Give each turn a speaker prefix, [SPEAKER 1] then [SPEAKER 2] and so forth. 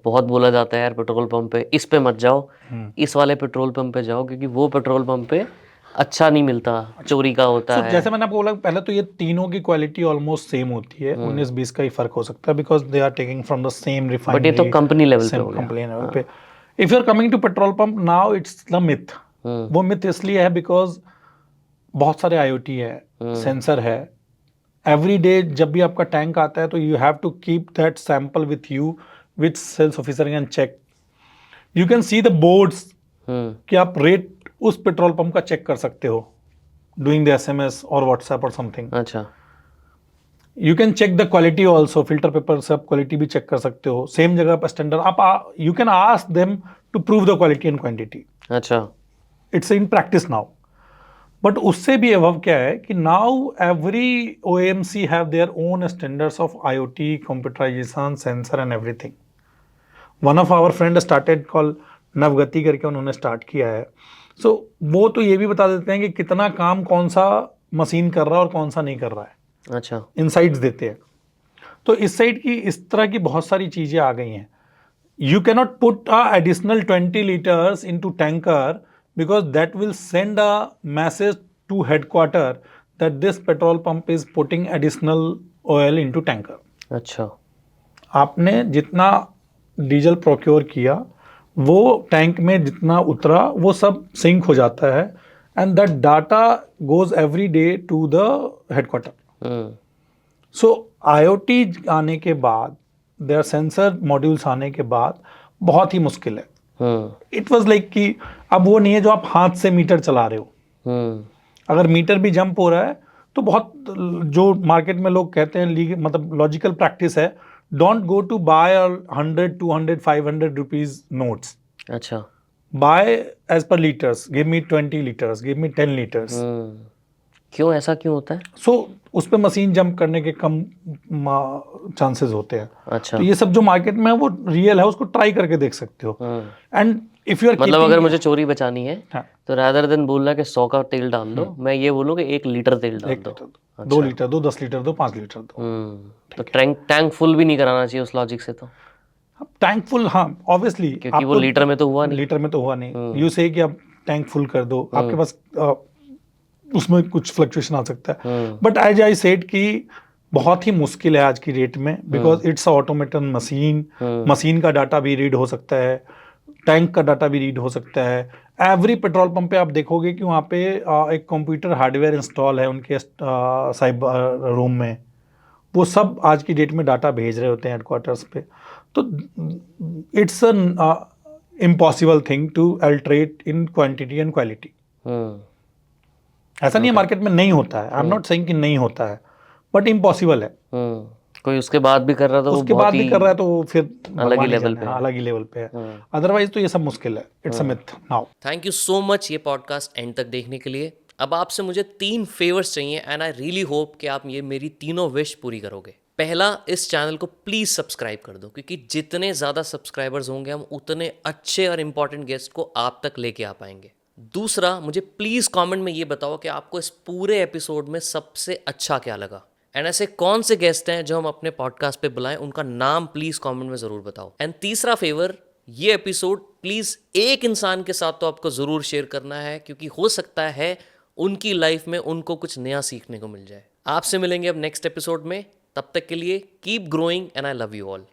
[SPEAKER 1] बहुत बोला जाता है यार पेट्रोल पंप पे इस पे मत जाओ, इस वाले पेट्रोल पंप पे जाओ, क्योंकि वो पेट्रोल पंप पे अच्छा नहीं मिलता, चोरी का होता है।
[SPEAKER 2] जैसे मैंने आपको बोला पहले, तो ये तीनों की क्वालिटी ऑलमोस्ट सेम होती है, 19-20 का ही फर्क हो सकता है, because they are taking from the same
[SPEAKER 1] but ये तो
[SPEAKER 2] रिफाइनरी,
[SPEAKER 1] कंपनी लेवल पे
[SPEAKER 2] सेम
[SPEAKER 1] हो गया।
[SPEAKER 2] कंपनी लेवल पे। If you are coming to petrol pump now, it's the myth. वो मिथ इसलिए है बिकॉज बहुत सारे IoT है, सेंसर है। एवरी डे जब भी आपका टैंक आता है, तो you have to keep that sample with you, which sales officer can check. You can see the boards कि आप रेट उस पेट्रोल पंप का चेक कर सकते हो, डूइंग द SMS और व्हाट्सएप और समथिंग।
[SPEAKER 1] अच्छा,
[SPEAKER 2] you can check the quality also, filter paper से आप क्वालिटी भी चेक कर सकते हो, सेम जगह पर स्टैंडर्ड। आप you can ask them to prove the quality and quantity.
[SPEAKER 1] अच्छा।
[SPEAKER 2] It's in practice now. But उससे भी अबव क्या है कि now every OMC have their own standards of IoT, computerization, sensor and everything. One of our friend started call Navgati करके, उन्होंने start किया है। सो वो तो ये भी बता देते हैं कि कितना काम कौन सा मशीन कर रहा है और कौन सा नहीं कर रहा है।
[SPEAKER 1] अच्छा,
[SPEAKER 2] इनसाइट्स देते हैं। तो इस साइड की इस तरह की बहुत सारी चीजें आ गई हैं। You cannot put a additional 20 liters into tanker, because that will send a message to headquarter that this petrol pump is putting additional oil into tanker.
[SPEAKER 1] अच्छा।
[SPEAKER 2] आपने जितना डीजल प्रोक्योर किया, वो टैंक में जितना उतरा वो सब सिंक हो जाता है, and that data goes every day to the headquarter. So IoT आने के बाद, देयर सेंसर मॉड्यूल्स आने के बाद बहुत ही मुश्किल है। इट वाज लाइक कि अब वो नहीं है जो आप हाथ से मीटर चला रहे हो। अगर मीटर भी जंप हो रहा है तो बहुत, जो मार्केट में लोग कहते हैं मतलब लॉजिकल प्रैक्टिस है, don't go to buy 100, 200, 500 rupees notes.
[SPEAKER 1] अच्छा।
[SPEAKER 2] Buy as per litres, give me 20 litres, give me 10 litres.
[SPEAKER 1] क्यों, ऐसा क्यों होता है?
[SPEAKER 2] सो उस पे मशीन जंप करने के कम चांसेस होते हैं।
[SPEAKER 1] अच्छा।
[SPEAKER 2] तो ये सब जो मार्केट में है वो रियल है, उसको ट्राई करके देख सकते हो। एंड इफ यू आर
[SPEAKER 1] मतलब अगर मुझे चोरी बचानी है,
[SPEAKER 2] हाँ,
[SPEAKER 1] तो रादर देन बोलना कि 100 का तेल डाल दो, मैं ये बोलूँ कि 1 लीटर तेल डाल
[SPEAKER 2] 1
[SPEAKER 1] दो।
[SPEAKER 2] लीटर दो, 2 लीटर दो, 10 लीटर दो, 5 लीटर दो।
[SPEAKER 1] तो टैंक फुल भी नहीं कराना चाहिए उस लॉजिक से तो,
[SPEAKER 2] टैंक फुल, हाँ ऑब्वियसली,
[SPEAKER 1] क्योंकि वो लीटर में तो हुआ नहीं।
[SPEAKER 2] लीटर में तो हुआ नहीं। यू से कि आप टैंक फुल कर दो, आपके पास उसमें कुछ फ्लक्चुएशन आ सकता है। बट एज आई सेड कि बहुत ही मुश्किल है आज की डेट में, because it's automated machine. Machine का डाटा भी रीड हो सकता है, टैंक का डाटा भी रीड हो सकता है। एवरी पेट्रोल पंप पे आप देखोगे कि वहाँ पे एक कंप्यूटर हार्डवेयर इंस्टॉल है उनके साइबर रूम में। वो सब आज की डेट में डाटा भेज रहे होते हैं हेडक्वार्टर्स पे। तो it's an impossible thing to alterate in quantity and quality. ऐसा नहीं है मार्केट में नहीं होता है, आई एम नॉट सेइंग कि नहीं होता है, बट इम्पॉसिबल है।
[SPEAKER 1] कोई उसके बाद भी कर रहा था,
[SPEAKER 2] उसके बाद भी कर रहा है तो वो फिर
[SPEAKER 1] अलग ही लेवल पे है।
[SPEAKER 2] अलग ही लेवल पे है। अदरवाइज तो ये सब मुश्किल है। It's a myth now.
[SPEAKER 1] Thank you so much ये पॉडकास्ट एंड तक देखने के लिए। अब आपसे मुझे 3 फेवर्स चाहिए, एंड आई रियली होप कि आप ये मेरी तीनों विश पूरी करोगे। पहला, इस चैनल को प्लीज सब्सक्राइब कर दो, क्योंकि जितने ज्यादा सब्सक्राइबर्स होंगे हम उतने अच्छे और इंपॉर्टेंट गेस्ट को आप तक लेके आ पाएंगे। दूसरा, मुझे प्लीज कमेंट में ये बताओ कि आपको इस पूरे एपिसोड में सबसे अच्छा क्या लगा, एंड ऐसे कौन से गेस्ट हैं जो हम अपने पॉडकास्ट पे बुलाएं, उनका नाम प्लीज कमेंट में जरूर बताओ। एंड तीसरा फेवर, ये एपिसोड प्लीज एक इंसान के साथ तो आपको जरूर शेयर करना है, क्योंकि हो सकता है उनकी लाइफ में उनको कुछ नया सीखने को मिल जाए। आपसे मिलेंगे अब नेक्स्ट एपिसोड में, तब तक के लिए keep growing and I love you all.